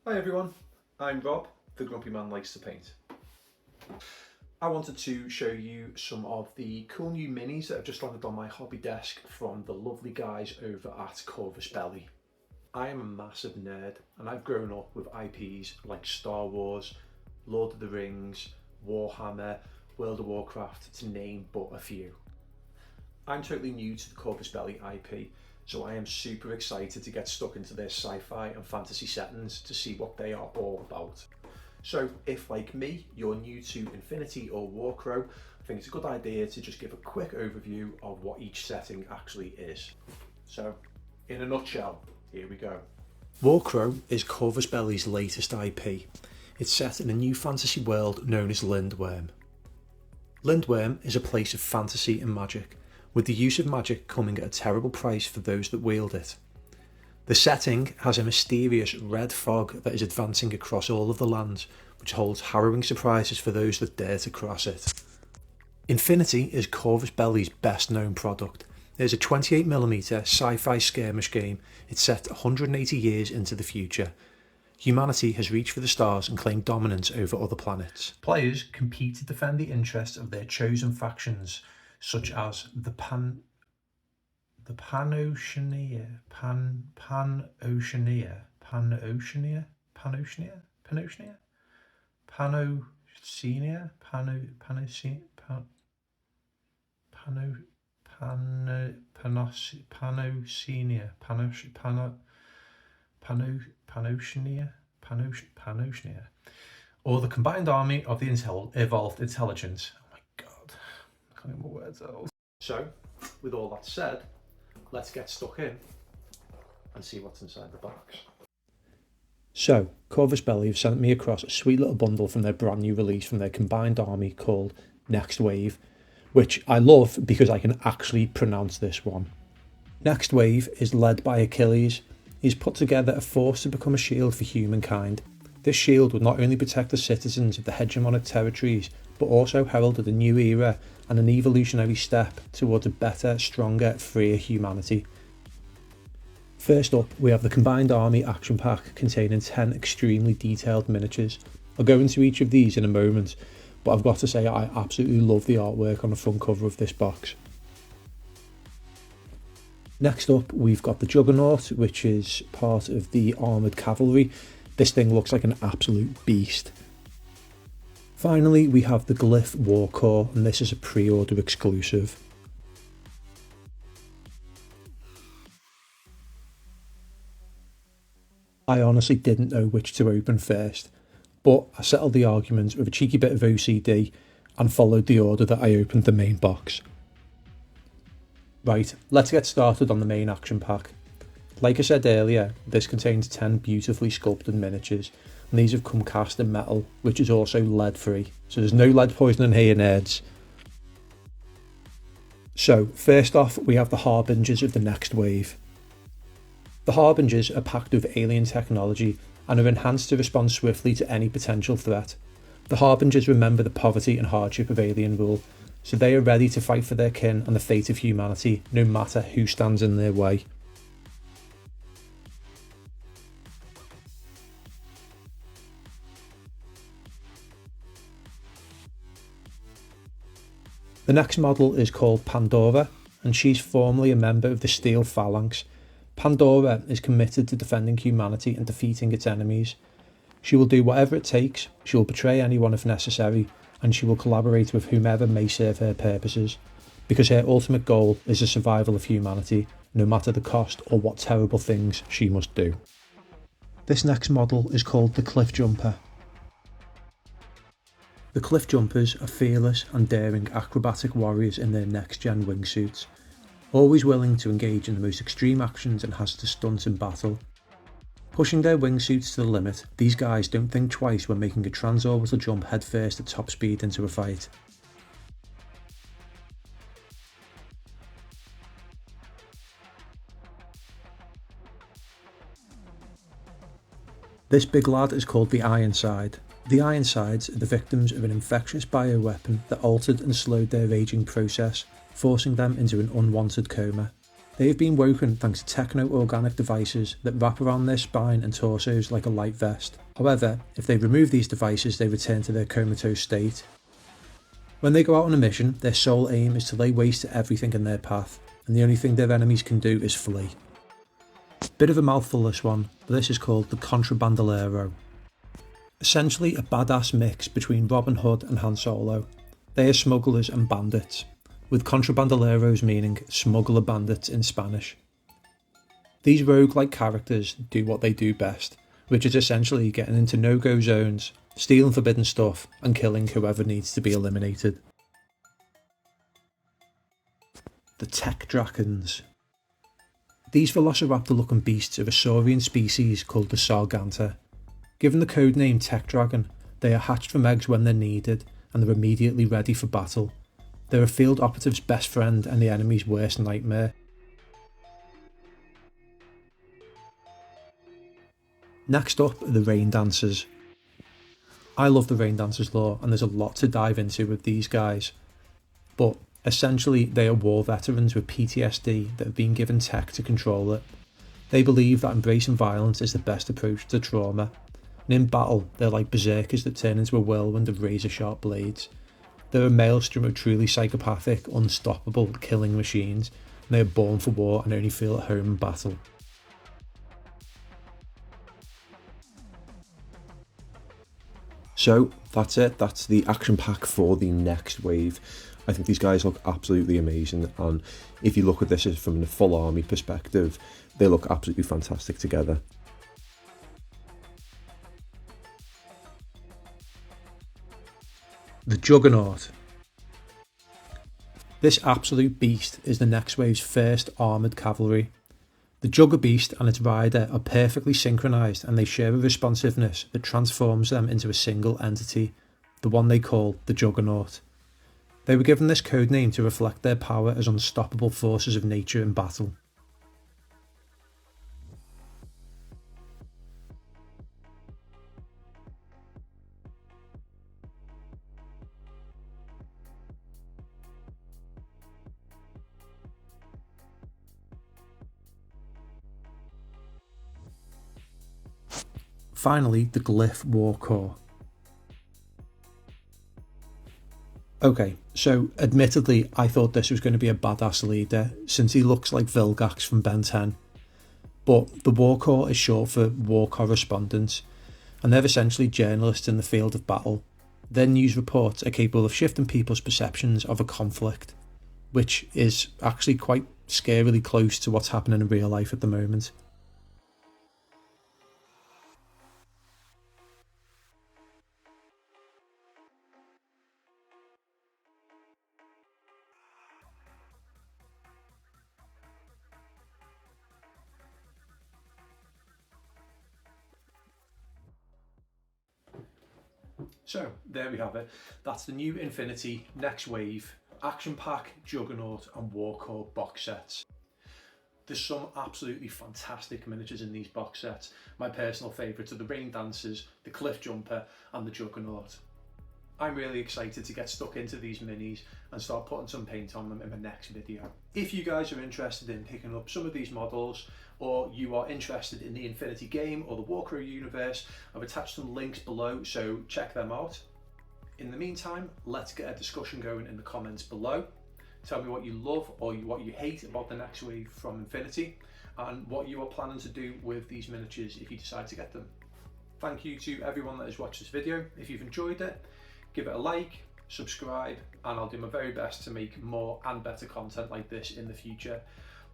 Hi everyone, I'm Rob, the Grumpy Man Likes to Paint. I wanted to show you some of the cool new minis that have just landed on my hobby desk from the lovely guys over at Corvus Belli. I am a massive nerd and I've grown up with IPs like Star Wars, Lord of the Rings, Warhammer, World of Warcraft, to name but a few. I'm totally new to the Corvus Belli IP, so I am super excited to get stuck into their sci-fi and fantasy settings to see what they are all about. So if, like me, you're new to Infinity or Warcrow, I think it's a good idea to just give a quick overview of what each setting actually is. So, in a nutshell, here we go. Warcrow is Corvus Belli's latest IP. It's set in a new fantasy world known as Lindworm. Lindworm is a place of fantasy and magic, with the use of magic coming at a terrible price for those that wield it. The setting has a mysterious red fog that is advancing across all of the lands, which holds harrowing surprises for those that dare to cross it. Infinity is Corvus Belli's best known product. It is a 28mm sci-fi skirmish game. It's set 180 years into the future. Humanity has reached for the stars and claimed dominance over other planets. Players compete to defend the interests of their chosen factions, such as the Panoceania, or the combined army of the evolved intelligence. Oh my god, I can't get my words out. So, with all that said, let's get stuck in and see what's inside the box. So, Corvus Belli have sent me across a sweet little bundle from their brand new release from their combined army called Next Wave, which I love because I can actually pronounce this one. Next Wave is led by Achilles. He's put together a force to become a shield for humankind. This shield would not only protect the citizens of the hegemonic territories, but also heralded a new era and an evolutionary step towards a better, stronger, freer humanity. First up, we have the Combined Army Action Pack containing 10 extremely detailed miniatures. I'll go into each of these in a moment, but I've got to say I absolutely love the artwork on the front cover of this box. Next up, we've got the Juggernaut, which is part of the Armoured Cavalry. This thing looks like an absolute beast. Finally, we have the Glyph War Core, and this is a pre-order exclusive. I honestly didn't know which to open first, but I settled the argument with a cheeky bit of OCD and followed the order that I opened the main box. Right, let's get started on the main action pack. Like I said earlier, this contains 10 beautifully sculpted miniatures, and these have come cast in metal, which is also lead free, so there's no lead poisoning here, nerds. So, first off, we have the Harbingers of the Next Wave. The Harbingers are packed with alien technology and are enhanced to respond swiftly to any potential threat. The Harbingers remember the poverty and hardship of alien rule, so they are ready to fight for their kin and the fate of humanity, no matter who stands in their way. The next model is called Pandora, and she's formerly a member of the Steel Phalanx. Pandora is committed to defending humanity and defeating its enemies. She will do whatever it takes, she will betray anyone if necessary, and she will collaborate with whomever may serve her purposes, because her ultimate goal is the survival of humanity, no matter the cost or what terrible things she must do. This next model is called the Cliff Jumper. The Cliff Jumpers are fearless and daring acrobatic warriors in their next-gen wingsuits, always willing to engage in the most extreme actions and hazardous stunts in battle. Pushing their wingsuits to the limit, these guys don't think twice when making a transorbital jump headfirst at top speed into a fight. This big lad is called the Ironside. The Ironsides are the victims of an infectious bioweapon that altered and slowed their aging process, forcing them into an unwanted coma. They have been woken thanks to techno-organic devices that wrap around their spine and torsos like a light vest. However, if they remove these devices, they return to their comatose state. When they go out on a mission, their sole aim is to lay waste to everything in their path, and the only thing their enemies can do is flee. Bit of a mouthful this one, but this is called the Contrabandolero. Essentially a badass mix between Robin Hood and Han Solo. They are smugglers and bandits, with contrabandoleros meaning smuggler bandits in Spanish. These rogue-like characters do what they do best, which is essentially getting into no-go zones, stealing forbidden stuff, and killing whoever needs to be eliminated. The Tech Dragons. These velociraptor-looking beasts are a saurian species called the Sarganta. Given the codename Tech Dragon, they are hatched from eggs when they're needed, and they're immediately ready for battle. They're a field operative's best friend and the enemy's worst nightmare. Next up are the Rain Dancers. I love the Rain Dancers lore, and there's a lot to dive into with these guys. But essentially they are war veterans with PTSD that have been given tech to control it. They believe that embracing violence is the best approach to trauma. And in battle, they're like berserkers that turn into a whirlwind of razor-sharp blades. They're a maelstrom of truly psychopathic, unstoppable killing machines, and they are born for war and only feel at home in battle. So that's it, that's the action pack for the next wave. I think these guys look absolutely amazing, and if you look at this from a full army perspective, they look absolutely fantastic together. The Juggernaut. This absolute beast is the next wave's first armoured cavalry. The Jugger Beast and its rider are perfectly synchronised, and they share a responsiveness that transforms them into a single entity, the one they call the Juggernaut. They were given this codename to reflect their power as unstoppable forces of nature in battle. Finally, the Glyph War Corps. Okay, so admittedly I thought this was going to be a badass leader, since he looks like Vilgax from Ben 10. But the War Corps is short for War Correspondents, and they're essentially journalists in the field of battle. Their news reports are capable of shifting people's perceptions of a conflict, which is actually quite scarily close to what's happening in real life at the moment. So there we have it. That's the new Infinity Next Wave Action Pack, Juggernaut and War Corps box sets. There's some absolutely fantastic miniatures in these box sets. My personal favourites are the Rain Dancers, the Cliff Jumper and the Juggernaut. I'm really excited to get stuck into these minis and start putting some paint on them in the next video. If you guys are interested in picking up some of these models, or you are interested in the Infinity game or the Warcrow universe, I've attached some links below, so check them out. In the meantime, let's get a discussion going in the comments below. Tell me what you love or what you hate about the next wave from Infinity, and what you are planning to do with these miniatures if you decide to get them. Thank you to everyone that has watched this video. If you've enjoyed it, give it a like, subscribe, and I'll do my very best to make more and better content like this in the future.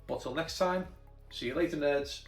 But till next time, see you later, nerds.